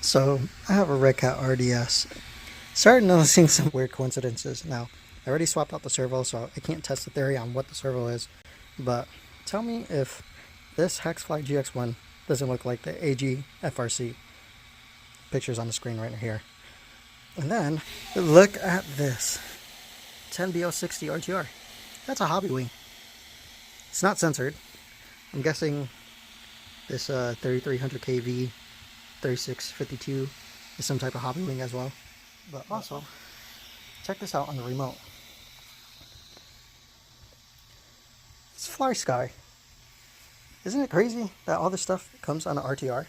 So I have a Redcat RDS. Started noticing some weird coincidences. Now, I already swapped out the servo, so I can't test the theory on what the servo is. But tell me if this Hexfly GX1 doesn't look like the Agfrc pictures on the screen right here. And then, look at this 10BO60 RTR. That's a hobby wing. It's not censored. I'm guessing this 3300 kV 3652 is some type of hobby wing as well. But also, check this out on the remote. It's FLYSKY. Isn't it crazy that all this stuff comes on an RTR?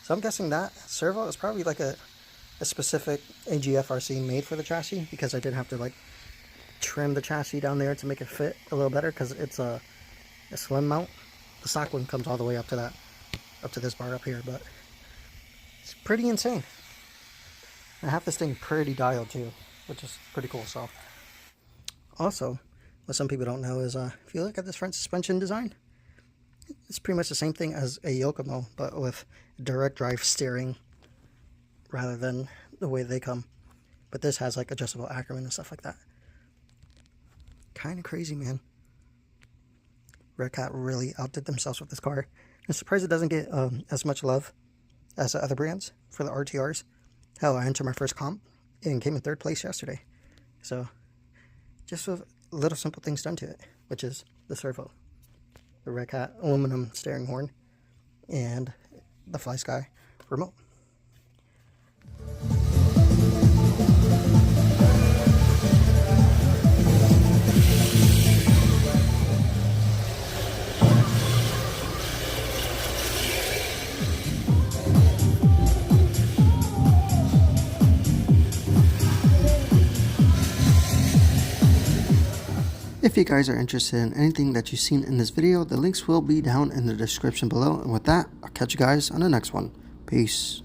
So I'm guessing that servo is probably like a specific Agfrc made for the chassis, because I did have to like trim the chassis down there to make it fit a little better, because it's a slim mount. The stock one comes all the way up to this bar up here, but it's pretty insane. I have this thing pretty dialed too, which is pretty cool. So also, what some people don't know is if you look at this front suspension design, it's pretty much the same thing as a Yokomo, but with direct drive steering rather than the way they come. But this has like adjustable Ackerman and stuff like that. Kind of crazy, man. Redcat really outdid themselves with this car. I'm surprised it doesn't get as much love as the other brands for the RTRs. Hell, I entered my first comp and came in 3rd place yesterday. So, just with little simple things done to it, which is the servo, the Redcat aluminum steering horn, and the FLYSKY remote. If you guys are interested in anything that you've seen in this video, the links will be down in the description below. And with that, I'll catch you guys on the next one. Peace.